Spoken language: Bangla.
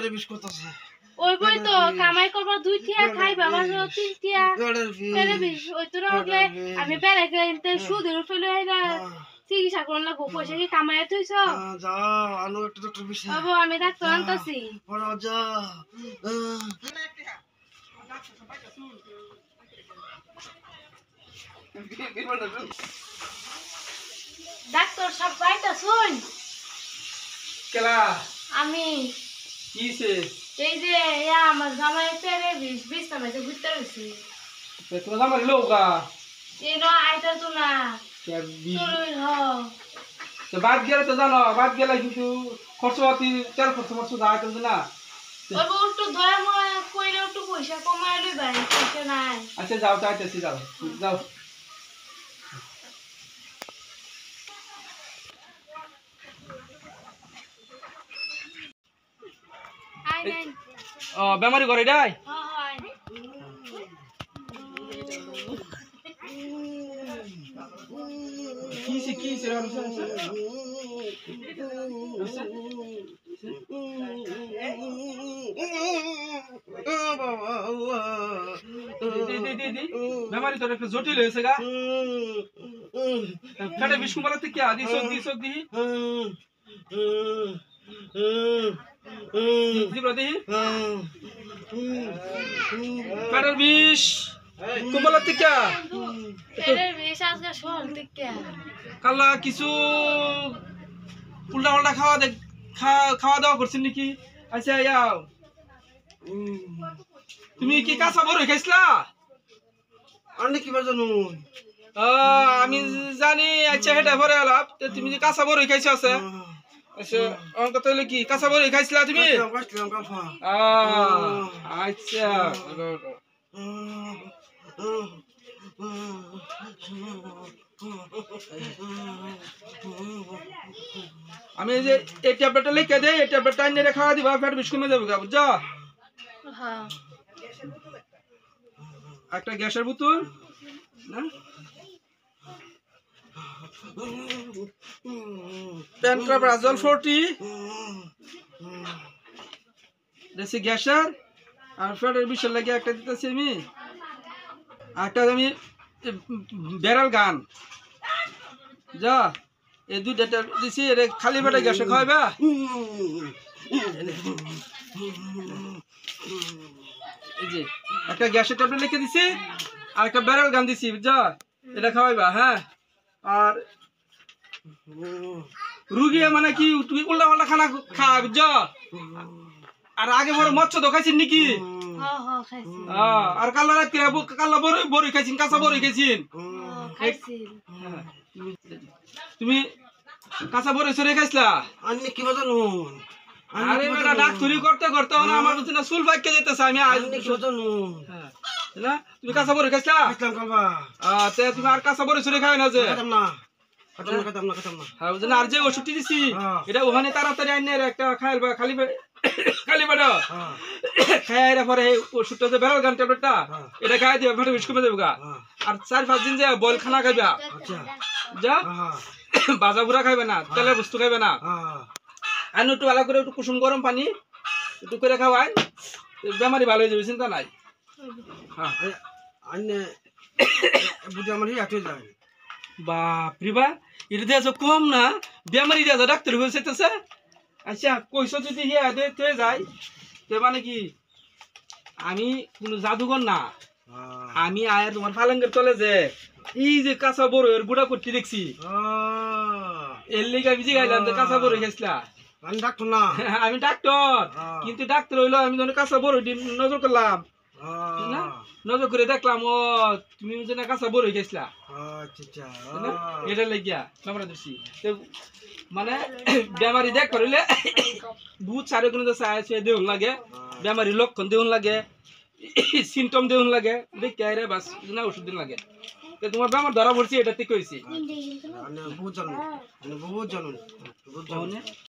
পেটে বিষ করতেছে ওই বই তো কামাই করবার 2 টিয়া খাই বাবা 3 টিয়া পেটে বিষ ওই তো রাখলে আমি পেরে গেতে সুদের উঠলে আইরা চিকিৎসা করন লাগবো পয়সা কি কামাই তুইছ যাও আনো একটা ডক্টর বিষ বাবু আমি ডাক্তার আনতাছি বড় যা ডাক্তার সব বাইটা শুন কেলা আমি কিছে এই যে আমার জামাই পেরে বিষ বিষ নামাইতে ঘুরতে রইছি তো জামাই লোকা এই ন আইতা তো না কে বি চলুই হ তো বাদ গেলে তো জানো বাদ গেলে কিন্তু খরচপাতি তেল খরচ যায় তো না ওই একটু দয়া ময়া কইলে একটু পয়সা কমাই লই ভাই পয়সা নাই আচ্ছা যাও চাইতেছি যাও যাও আই নাই ও বেমারি করে ডাই হয় কিছে বেমারি তোর একটু জটিল হয়েছে গা পেটে বিষ কুমালাতে কি আদি সব দি দিহি পেটের বিষ কুমালাতে কি পেটের বিষ আজকে শোল টিকা কাল্লা কিছু উল্টা পাল্টা খাওয়া দাওয়া করছেন নাকি আচ্ছা ইয়াও তুমি কি কাঁচা বড় খাইছিলা আন্নে কি জানো আমি জানি আচ্ছা হেটা পরে আলাপ তুমি যে কাঁচা বড় খাইছো আছে আচ্ছা অঙ্ক তাহলে কি কাঁচা বড় খাইছিলা তুমি কাটলাম কাফা আচ্ছা আমি যে এই ট্যাবলেটটা লিখে দেই এই ট্যাবলেটটা এনে খাওয়া দিবা পেট বিষ কমে যাবে বুঝছো হ্যাঁ একটা গ্যাসের বোতল না পেন্ট্রাপ্রাজল 40 দেশি গ্যাসের আর পেটের বিষের লাগে একটা দিতেছি আমি একটা আমি বেরাল গান যা এই দুইটা দিছি এর খালি পেটে গ্যাসে খাওয়াবা এই যে একটা গ্যাসের ট্যাবলেট লিখে দিছি আর একটা বেরাল গান দিছি বুঝছো এটা খাওয়াইবা হ্যাঁ আর রুগী মানে কি তুমি উল্টা পাল্টা খানা খা বুঝছো আর আগে বড় মৎস্য তো খাইছেন নাকি আর কাল্লা রাত কাল্লা বড় খাইছেন কাঁচা বড় খাইছেন তুমি কাঁচা বড় সরে খাইছিলা আন্নে কি জানো আরে বেটা ডাক্তারি করতে করতে আমার বুঝি না চুল পাইকে যেতেছে আমি আন্নে কি জানো না তুমি কাঁচা বড় খাইছিলা কাটলাম কালবা তে তুমি আর কাঁচা বড় সরে খাবে না যে কাটলাম না হ্যাঁ বুঝলেন আর যে ওষুধটি দিছি এটা ওখানে তাড়াতাড়ি আইনে একটা খাইলবা খালি বেটা খাইরা পরে ওষুধটা যে বেরোল গান ট্যাবলেটটা এটা খাই দিবা পেটে বিষ কমে যাবে গা আর 4-5 দিন যে বয়েল খানা খাইবা যা বাজা বুড়া খাইবে না তেলের বস্তু খাইবে না আর একটু ভালো করে একটু কুসুম গরম পানি একটু করে খাওয়াই বেমারি ভালো হয়ে যাবে চিন্তা নাই হ্যাঁ আন্নে বুঝে আমার হাতে যায় বাপরে বা এটা দিয়ে কম না বেমারি দিয়ে ডাক্তার হয়েছে আচ্ছা কইস যদি হিয়া যায় তো মানে কি আমি কোনো জাদুঘর না আমি আয়া তোমার পালঙ্গের তলে যে এই যে কাঁচা বড় এর গুড়া করতে দেখছি এর লিগে আমি জিগাইলাম যে কাঁচা বড় খাইছিলা আমি ডাক্তার না আমি ডাক্তার কিন্তু ডাক্তার হইলো আমি যখন কাঁচা বড় নজর করলাম না নজর করে দেখলাম ও তুমি যেন কাঁচা বড় খাইছিলা এটা লাগিয়া আমরা দিচ্ছি মানে বেমারি দেখ করিলে বহুত সারে কোনো দেউন লাগে বেমারি লক্ষণ দেউন লাগে সিমটম দেউন লাগে দেখে আইরে বাস না ওষুধ দিন লাগে তোমার বেমার ধরা পড়ছি এটা ঠিক কইছি বহুত জানো